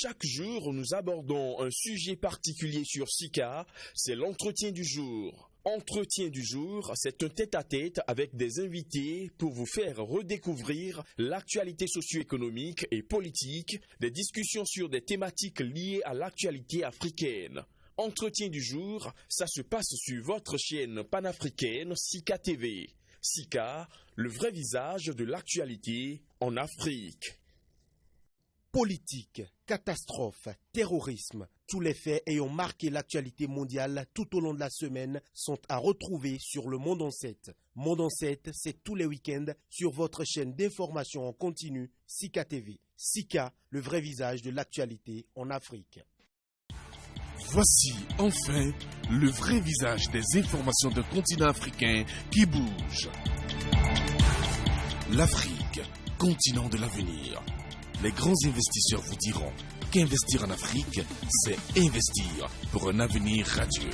Chaque jour, nous abordons un sujet particulier sur SICA, c'est l'entretien du jour. Entretien du jour, c'est un tête-à-tête avec des invités pour vous faire redécouvrir l'actualité socio-économique et politique, des discussions sur des thématiques liées à l'actualité africaine. Entretien du jour, ça se passe sur votre chaîne panafricaine SICA TV. SICA, le vrai visage de l'actualité en Afrique. Politique, catastrophe, terrorisme, tous les faits ayant marqué l'actualité mondiale tout au long de la semaine sont à retrouver sur le Monde en 7. Monde en 7, c'est tous les week-ends sur votre chaîne d'information en continu SICA TV. SICA, le vrai visage de l'actualité en Afrique. Voici enfin le vrai visage des informations d'un continent africain qui bouge. L'Afrique, continent de l'avenir. Les grands investisseurs vous diront qu'investir en Afrique, c'est investir pour un avenir radieux.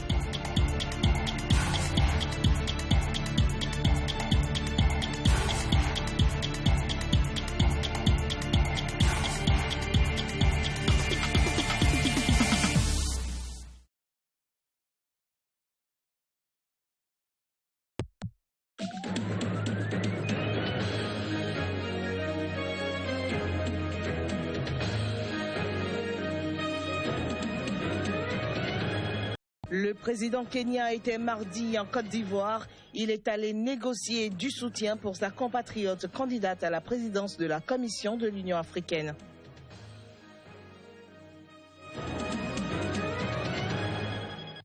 Le président kenyan était mardi en Côte d'Ivoire. Il est allé négocier du soutien pour sa compatriote candidate à la présidence de la Commission de l'Union africaine.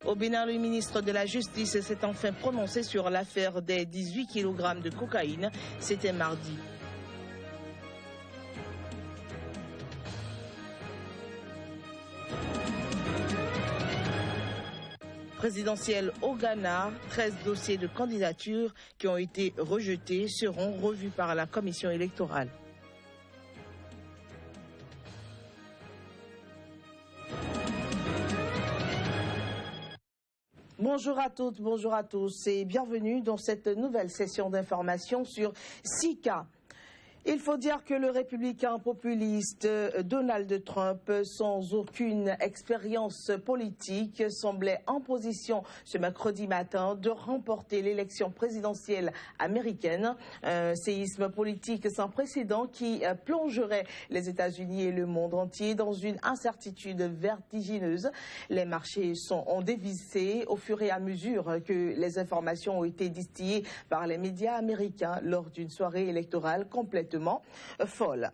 Au Bénin, le ministre de la Justice s'est enfin prononcé sur l'affaire des 18 kg de cocaïne. C'était mardi. Présidentielle au Ghana, 13 dossiers de candidature qui ont été rejetés seront revus par la commission électorale. Bonjour à toutes, bonjour à tous et bienvenue dans cette nouvelle session d'information sur SICA. Il faut dire que le républicain populiste Donald Trump, sans aucune expérience politique, semblait en position ce mercredi matin de remporter l'élection présidentielle américaine. Un séisme politique sans précédent qui plongerait les États-Unis et le monde entier dans une incertitude vertigineuse. Les marchés ont dévissé au fur et à mesure que les informations ont été distillées par les médias américains lors d'une soirée électorale complètement folle.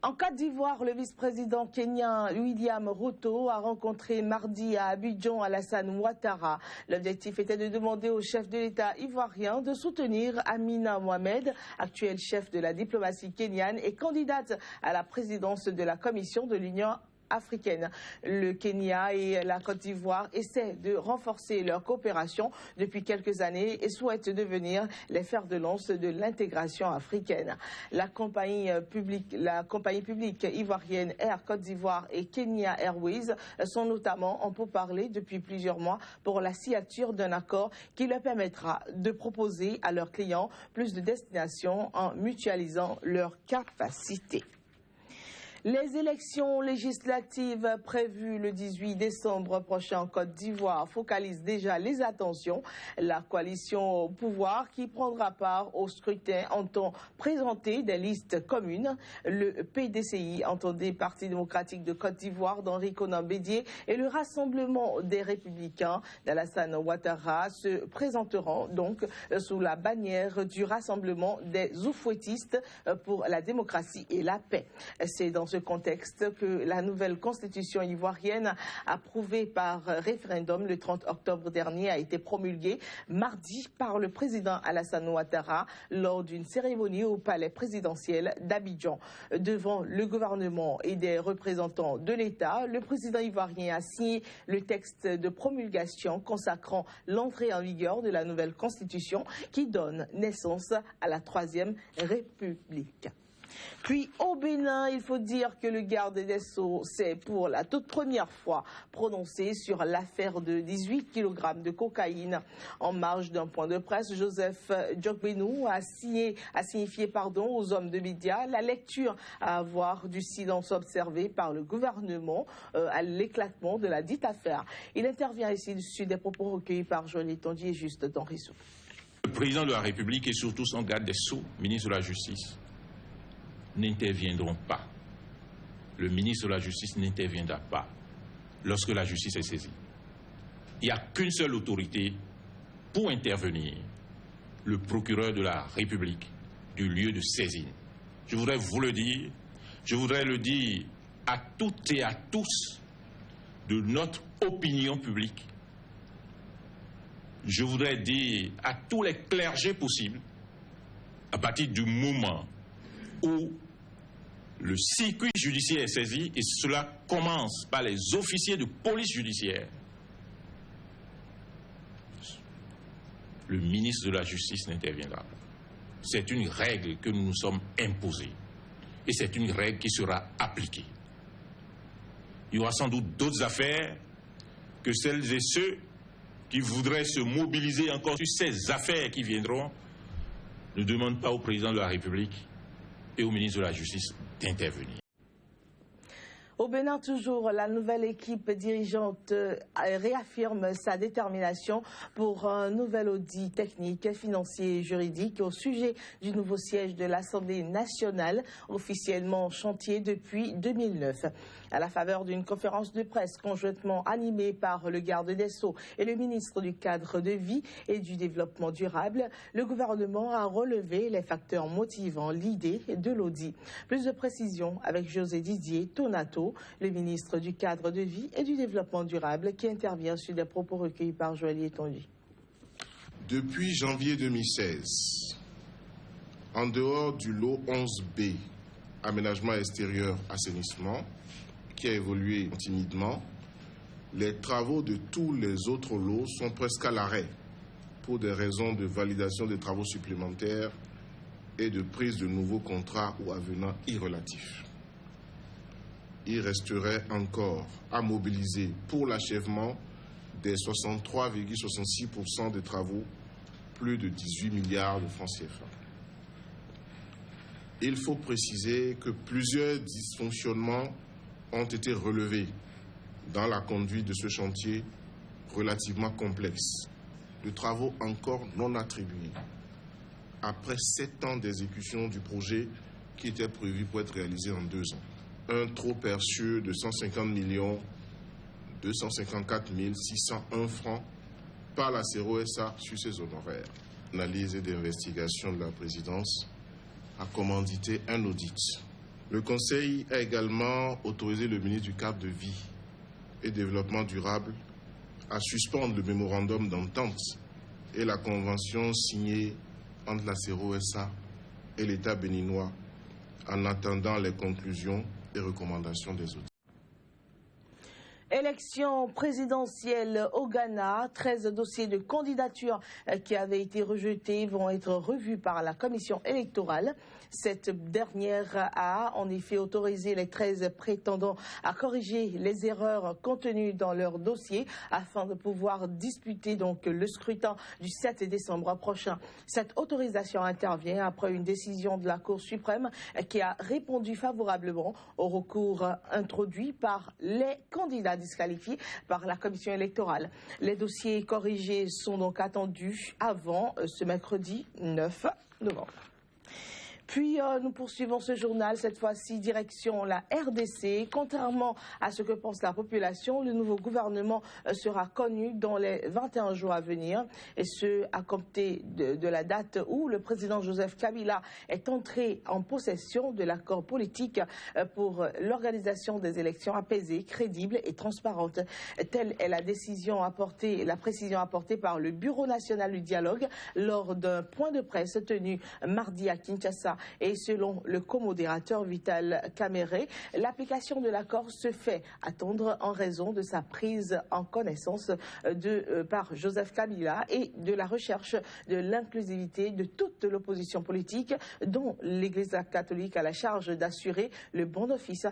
En Côte d'Ivoire, le vice-président kenyan William Ruto a rencontré mardi à Abidjan Alassane Ouattara. L'objectif était de demander au chef de l'État ivoirien de soutenir Amina Mohamed, actuel chef de la diplomatie kenyane et candidate à la présidence de la Commission de l'Union africaine. Le Kenya et la Côte d'Ivoire essaient de renforcer leur coopération depuis quelques années et souhaitent devenir les fers de lance de l'intégration africaine. La compagnie publique ivoirienne Air Côte d'Ivoire et Kenya Airways sont notamment en pourparlers depuis plusieurs mois pour la signature d'un accord qui leur permettra de proposer à leurs clients plus de destinations en mutualisant leurs capacités. Les élections législatives prévues le 18 décembre prochain en Côte d'Ivoire focalisent déjà les attentions. La coalition au pouvoir qui prendra part au scrutin entend présenter des listes communes. Le PDCI, entendez Parti démocratique de Côte d'Ivoire d'Henri Konan Bédié, et le Rassemblement des Républicains d'Alassane Ouattara se présenteront donc sous la bannière du Rassemblement des Oufouettistes pour la démocratie et la paix. C'est dans ce contexte que la nouvelle constitution ivoirienne, approuvée par référendum le 30 octobre dernier, a été promulguée mardi par le président Alassane Ouattara lors d'une cérémonie au palais présidentiel d'Abidjan. Devant le gouvernement et des représentants de l'État, le président ivoirien a signé le texte de promulgation consacrant l'entrée en vigueur de la nouvelle constitution qui donne naissance à la Troisième République. Puis au Bénin, il faut dire que le garde des Sceaux s'est pour la toute première fois prononcé sur l'affaire de 18 kg de cocaïne. En marge d'un point de presse, Joseph Djokbenou a signifié aux hommes de médias la lecture à avoir du silence observé par le gouvernement à l'éclatement de la dite affaire. Il intervient ici dessus des propos recueillis par Joël Tondi et Juste Denrissou. Le président de la République et surtout son garde des Sceaux, ministre de la Justice, n'interviendront pas. Le ministre de la Justice n'interviendra pas lorsque la justice est saisie. Il n'y a qu'une seule autorité pour intervenir, le procureur de la République du lieu de saisine. Je voudrais vous le dire, je voudrais le dire à toutes et à tous de notre opinion publique. Je voudrais dire à tous les clergés possibles, à partir du moment où le circuit judiciaire est saisi, et cela commence par les officiers de police judiciaire, le ministre de la Justice n'interviendra pas. C'est une règle que nous nous sommes imposée, et c'est une règle qui sera appliquée. Il y aura sans doute d'autres affaires que celles et ceux qui voudraient se mobiliser encore sur ces affaires qui viendront ne demandent pas au président de la République et au ministre de la Justice d'intervenir. Au Bénin, toujours, la nouvelle équipe dirigeante réaffirme sa détermination pour un nouvel audit technique, financier et juridique au sujet du nouveau siège de l'Assemblée nationale, officiellement en chantier depuis 2009. À la faveur d'une conférence de presse conjointement animée par le garde des Sceaux et le ministre du Cadre de vie et du Développement durable, le gouvernement a relevé les facteurs motivant l'idée de l'audit. Plus de précisions avec José Didier Tonato, le ministre du Cadre de vie et du Développement durable, qui intervient sur des propos recueillis par Joël Tondi. Depuis janvier 2016, en dehors du lot 11B, aménagement extérieur, assainissement, qui a évolué timidement, les travaux de tous les autres lots sont presque à l'arrêt pour des raisons de validation des travaux supplémentaires et de prise de nouveaux contrats ou avenants irrelatifs. Il resterait encore à mobiliser pour l'achèvement des 63,66% des travaux, plus de 18 milliards de francs CFA. Il faut préciser que plusieurs dysfonctionnements ont été relevés dans la conduite de ce chantier relativement complexe, de travaux encore non attribués, après 7 ans d'exécution du projet qui était prévu pour être réalisé en 2 ans. Un trop perçu de 150 254 601 francs par la CERO-SA sur ses honoraires. L'analyse et d'investigation de la présidence a commandité un audit. Le Conseil a également autorisé le ministre du Cadre de vie et Développement durable à suspendre le mémorandum d'entente et la convention signée entre la CERO-SA et l'État béninois en attendant les conclusions et recommandations des audits. Élection présidentielle au Ghana, 13 dossiers de candidature qui avaient été rejetés vont être revus par la commission électorale. Cette dernière a en effet autorisé les 13 prétendants à corriger les erreurs contenues dans leur dossier afin de pouvoir disputer donc le scrutin du 7 décembre prochain. Cette autorisation intervient après une décision de la Cour suprême qui a répondu favorablement au recours introduit par les candidats disqualifiés par la commission électorale. Les dossiers corrigés sont donc attendus avant ce mercredi 9 novembre. Puis nous poursuivons ce journal, cette fois-ci direction la RDC. Contrairement à ce que pense la population, le nouveau gouvernement sera connu dans les 21 jours à venir, et ce à compter de la date où le président Joseph Kabila est entré en possession de l'accord politique pour l'organisation des élections apaisées, crédibles et transparentes. Telle est la précision apportée par le Bureau national du dialogue lors d'un point de presse tenu mardi à Kinshasa. Et selon le co-modérateur Vital Caméré, l'application de l'accord se fait attendre en raison de sa prise en connaissance par Joseph Kabila et de la recherche de l'inclusivité de toute l'opposition politique, dont l'Église catholique a la charge d'assurer le bon office.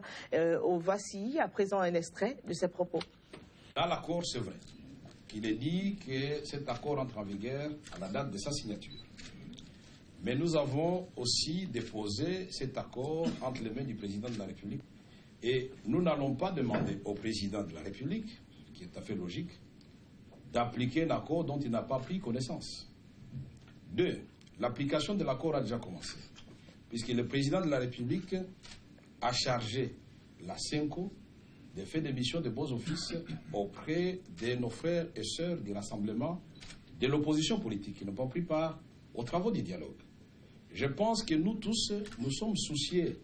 Voici à présent un extrait de ses propos. Dans l'accord, c'est vrai qu'il est dit que cet accord entre en vigueur à la date de sa signature. Mais nous avons aussi déposé cet accord entre les mains du président de la République. Et nous n'allons pas demander au président de la République, qui est tout à fait logique, d'appliquer un accord dont il n'a pas pris connaissance. 2. L'application de l'accord a déjà commencé, puisque le président de la République a chargé la CENCO de faire des missions de bons offices auprès de nos frères et sœurs du rassemblement de l'opposition politique qui n'ont pas pris part aux travaux du dialogue. Je pense que nous tous, nous sommes souciés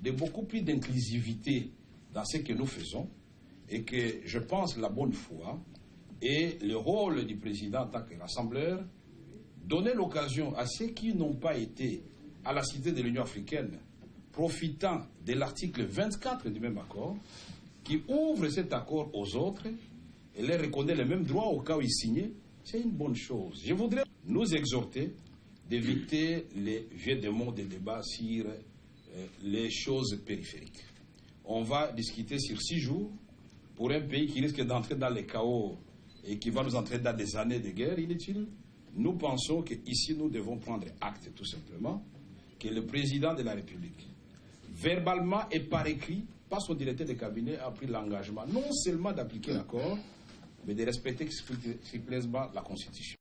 de beaucoup plus d'inclusivité dans ce que nous faisons et que je pense la bonne foi et le rôle du président en tant que rassembleur, donner l'occasion à ceux qui n'ont pas été à la Cité de l'Union africaine, profitant de l'article 24 du même accord, qui ouvre cet accord aux autres et les reconnaît les mêmes droits au cas où ils signaient, c'est une bonne chose. Je voudrais nous exhorter d'éviter les vieux démons des débats sur les choses périphériques. On va discuter sur 6 jours pour un pays qui risque d'entrer dans les chaos et qui va nous entrer dans des années de guerre inutile. Nous pensons qu'ici, nous devons prendre acte tout simplement que le président de la République, verbalement et par écrit, par son directeur de cabinet, a pris l'engagement non seulement d'appliquer l'accord, mais de respecter scrupuleusement la Constitution.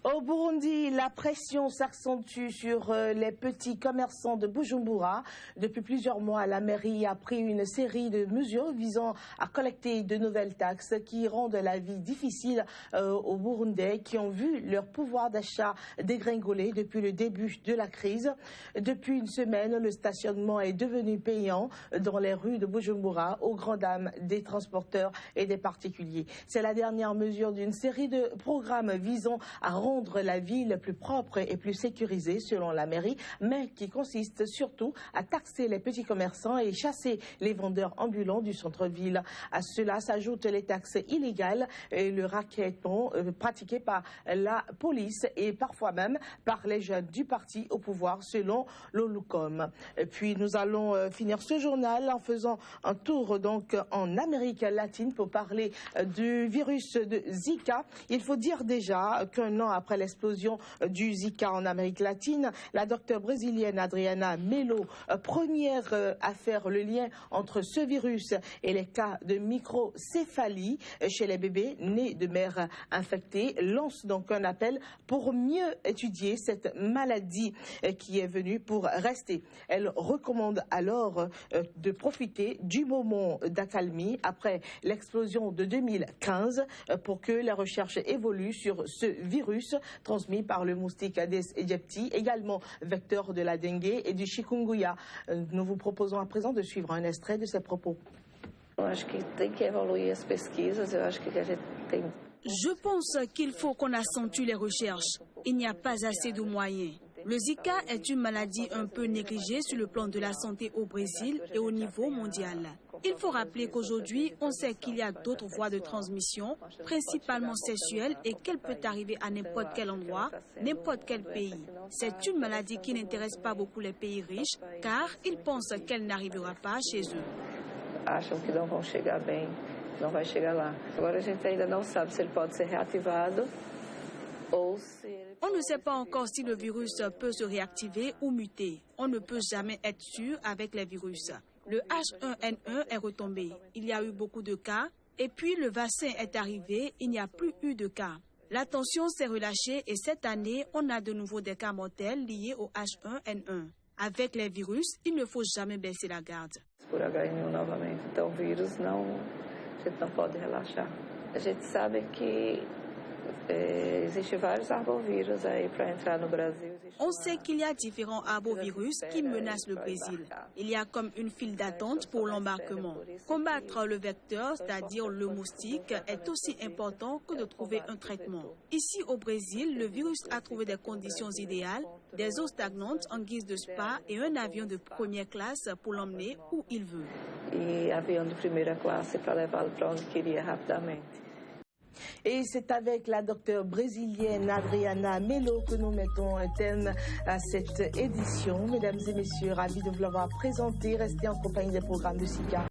Au Burundi, la pression s'accentue sur les petits commerçants de Bujumbura. Depuis plusieurs mois, la mairie a pris une série de mesures visant à collecter de nouvelles taxes qui rendent la vie difficile aux Burundais qui ont vu leur pouvoir d'achat dégringoler depuis le début de la crise. Depuis une semaine, le stationnement est devenu payant dans les rues de Bujumbura aux grandes dames des transporteurs et des particuliers. C'est la dernière mesure d'une série de programmes visant à rendre la ville plus propre et plus sécurisée selon la mairie, mais qui consiste surtout à taxer les petits commerçants et chasser les vendeurs ambulants du centre-ville. À cela s'ajoutent les taxes illégales et le rackettons pratiqué par la police et parfois même par les jeunes du parti au pouvoir selon l'Olucom. Puis nous allons finir ce journal en faisant un tour donc en Amérique latine pour parler du virus de Zika. Il faut dire déjà qu'un an après l'explosion du Zika en Amérique latine, la docteure brésilienne Adriana Melo, première à faire le lien entre ce virus et les cas de microcéphalie chez les bébés nés de mères infectées, lance donc un appel pour mieux étudier cette maladie qui est venue pour rester. Elle recommande alors de profiter du moment d'accalmie après l'explosion de 2015 pour que la recherche évolue sur ce virus transmis par le moustique Aedes aegypti, également vecteur de la dengue et du chikungunya. Nous vous proposons à présent de suivre un extrait de ces propos. Je pense qu'il faut qu'on accentue les recherches. Il n'y a pas assez de moyens. Le Zika est une maladie un peu négligée sur le plan de la santé au Brésil et au niveau mondial. Il faut rappeler qu'aujourd'hui, on sait qu'il y a d'autres voies de transmission, principalement sexuelles, et qu'elle peut arriver à n'importe quel endroit, n'importe quel pays. C'est une maladie qui n'intéresse pas beaucoup les pays riches, car ils pensent qu'elle n'arrivera pas chez eux. Acham que não vão chegar bem, não vai chegar lá. Agora a gente ainda não sabe se ele pode ser reativado ou se... On ne sait pas encore si le virus peut se réactiver ou muter. On ne peut jamais être sûr avec les virus. Le H1N1 est retombé. Il y a eu beaucoup de cas. Et puis le vaccin est arrivé. Il n'y a plus eu de cas. La tension s'est relâchée et cette année, on a de nouveau des cas mortels liés au H1N1. Avec les virus, il ne faut jamais baisser la garde. Por H1N1 novamente. Então, o vírus não, a gente não pode relaxar. A gente sabe que On sait qu'il y a différents arbovirus qui menacent le Brésil. Il y a comme une file d'attente pour l'embarquement. Combattre le vecteur, c'est-à-dire le moustique, est aussi important que de trouver un traitement. Ici au Brésil, le virus a trouvé des conditions idéales, des eaux stagnantes en guise de spa et un avion de première classe pour l'emmener où il veut. Et c'est avec la docteure brésilienne Adriana Melo que nous mettons un thème à cette édition. Mesdames et messieurs, ravis de vous l'avoir présenté. Restez en compagnie des programmes de SICA.